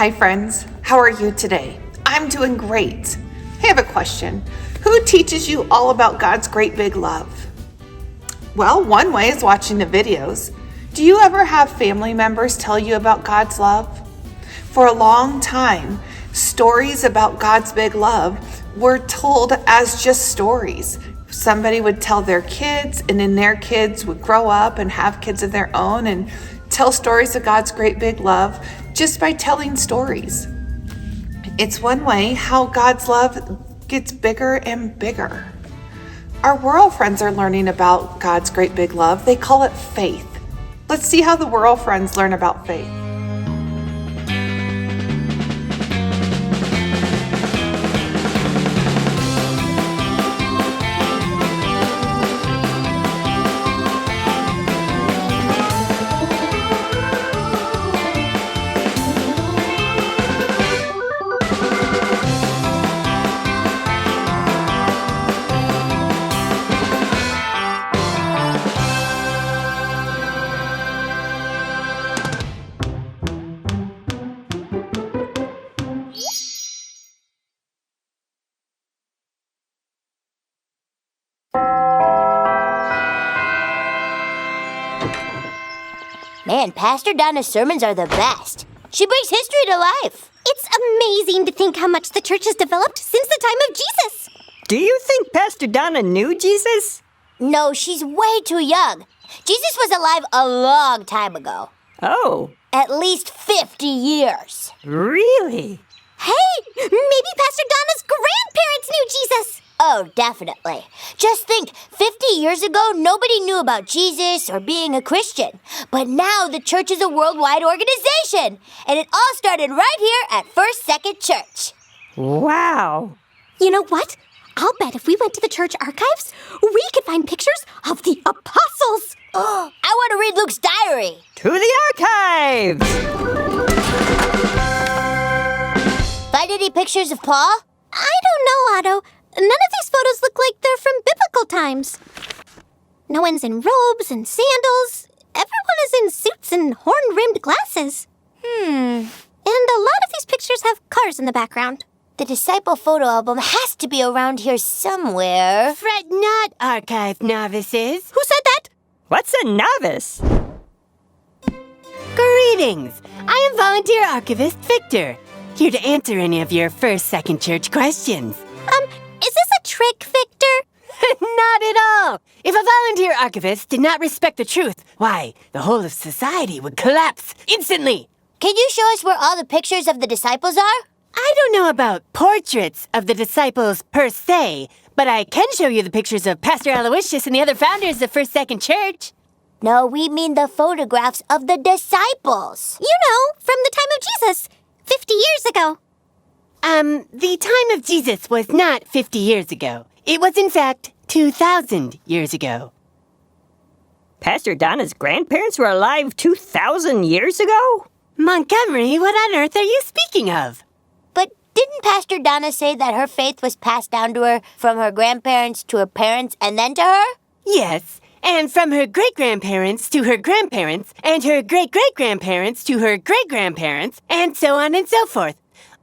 Hi friends, how are you today? I'm doing great. I have a question. Who teaches you all about God's great big love? Well, one way is watching the videos. Do you ever have family members tell you about God's love? For a long time, stories about God's big love were told as just stories. Somebody would tell their kids, and then their kids would grow up and have kids of their own and tell stories of God's great big love just by telling stories. It's one way how God's love gets bigger and bigger. Our world friends are learning about God's great big love. They call it faith. Let's see how the world friends learn about faith. Man, Pastor Donna's sermons are the best. She brings history to life. It's amazing to think how much the church has developed since the time of Jesus. Do you think Pastor Donna knew Jesus? No, she's way too young. Jesus was alive a long time ago. Oh. At least 50 years. Really? Hey, maybe Pastor Donna's grandparents knew Jesus. Oh, definitely. Just think, 50 years ago, nobody knew about Jesus or being a Christian. But now the church is a worldwide organization. And it all started right here at First Second Church. Wow. You know what? I'll bet if we went to the church archives, we could find pictures of the apostles. Oh, I want to read Luke's diary. To the archives! Find any pictures of Paul? I don't know, Otto. None of these photos look like they're from biblical times. No one's in robes and sandals. Everyone is in suits and horn-rimmed glasses. And a lot of these pictures have cars in the background. The disciple photo album has to be around here somewhere. Fret not, archive novices. Who said that? What's a novice? Greetings. I am volunteer archivist Victor, here to answer any of your First Second Church questions. Is this a trick, Victor? Not at all. If a volunteer archivist did not respect the truth, why, the whole of society would collapse instantly. Can you show us where all the pictures of the disciples are? I don't know about portraits of the disciples per se, but I can show you the pictures of Pastor Aloysius and the other founders of First Second Church. No, we mean the photographs of the disciples. You know, from the time of Jesus, 50 years ago. The time of Jesus was not 50 years ago. It was, in fact, 2,000 years ago. Pastor Donna's grandparents were alive 2,000 years ago? Montgomery, what on earth are you speaking of? But didn't Pastor Donna say that her faith was passed down to her from her grandparents to her parents and then to her? Yes, and from her great-grandparents to her grandparents, and her great-great-grandparents to her great-grandparents, and so on and so forth.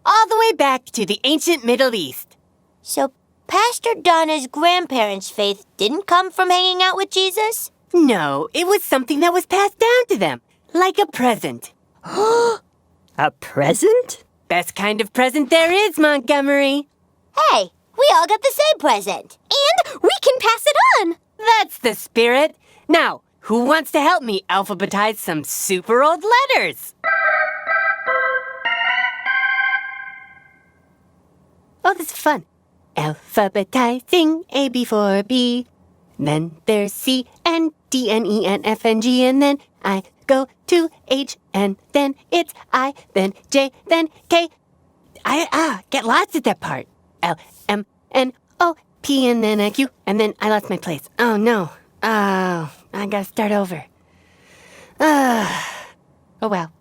All the way back to the ancient Middle East. So Pastor Donna's grandparents' faith didn't come from hanging out with Jesus? No, it was something that was passed down to them, like a present. A present? Best kind of present there is, Montgomery. Hey, we all got the same present. And we can pass it on. That's the spirit. Now, who wants to help me alphabetize some super old letters? Oh, this is fun. Alphabetizing A before B. Then there's C and D and E and F and G, and then I go to H, and then it's I, then J, then K. I get lost at that part. L, M, N, O, P, and then a Q, and then I lost my place. Oh, no. Oh, I gotta start over. Oh, well.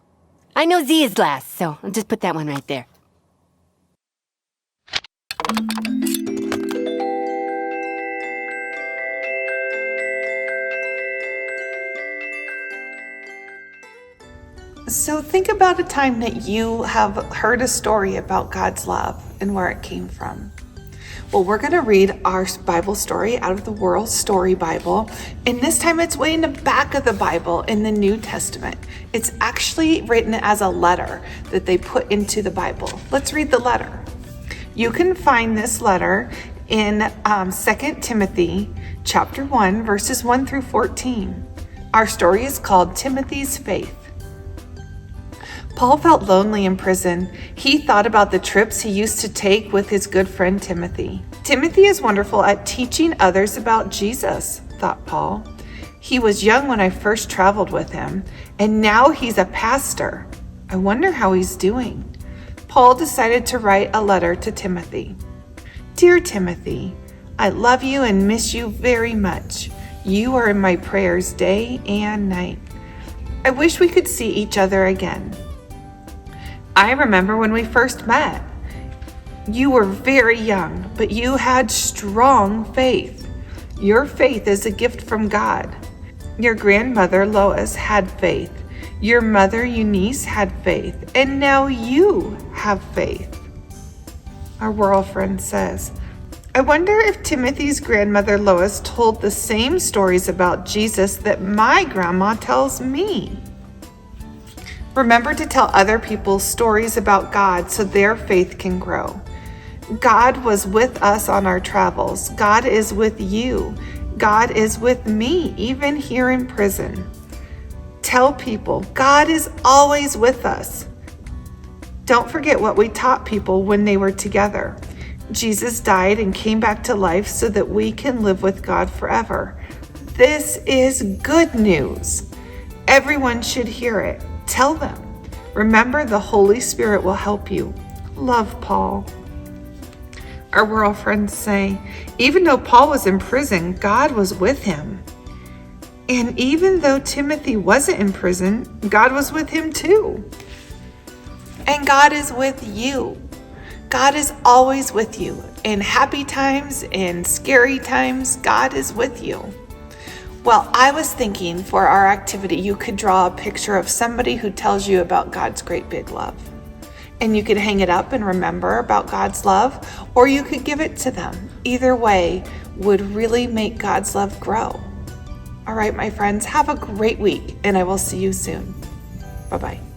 I know Z is last, so I'll just put that one right there. So think about a time that you have heard a story about God's love and where it came from. Well, we're going to read our Bible story out of the World Story Bible, and this time it's way in the back of the Bible in the New Testament. It's actually written as a letter that they put into the Bible. Let's read the letter. You can find this letter in 2 Timothy chapter 1, verses 1 through 14. Our story is called Timothy's Faith. Paul felt lonely in prison. He thought about the trips he used to take with his good friend Timothy. Timothy is wonderful at teaching others about Jesus, thought Paul. He was young when I first traveled with him, and now he's a pastor. I wonder how he's doing. Paul decided to write a letter to Timothy. Dear Timothy, I love you and miss you very much. You are in my prayers day and night. I wish we could see each other again. I remember when we first met. You were very young, but you had strong faith. Your faith is a gift from God. Your grandmother Lois had faith. Your mother Eunice had faith, and now you have faith. Our world friend says, I wonder if Timothy's grandmother Lois told the same stories about Jesus that my grandma tells me. Remember to tell other people stories about God so their faith can grow. God was with us on our travels. God is with you. God is with me, even here in prison. Tell people, God is always with us. Don't forget what we taught people when they were together. Jesus died and came back to life so that we can live with God forever. This is good news. Everyone should hear it. Tell them. Remember, the Holy Spirit will help you. Love, Paul. Our world friends say, even though Paul was in prison, God was with him. And even though Timothy wasn't in prison, God was with him too. And God is with you. God is always with you. In happy times and scary times, God is with you. Well, I was thinking for our activity, you could draw a picture of somebody who tells you about God's great big love. And you could hang it up and remember about God's love, or you could give it to them. Either way would really make God's love grow. All right, my friends, have a great week, and I will see you soon. Bye-bye.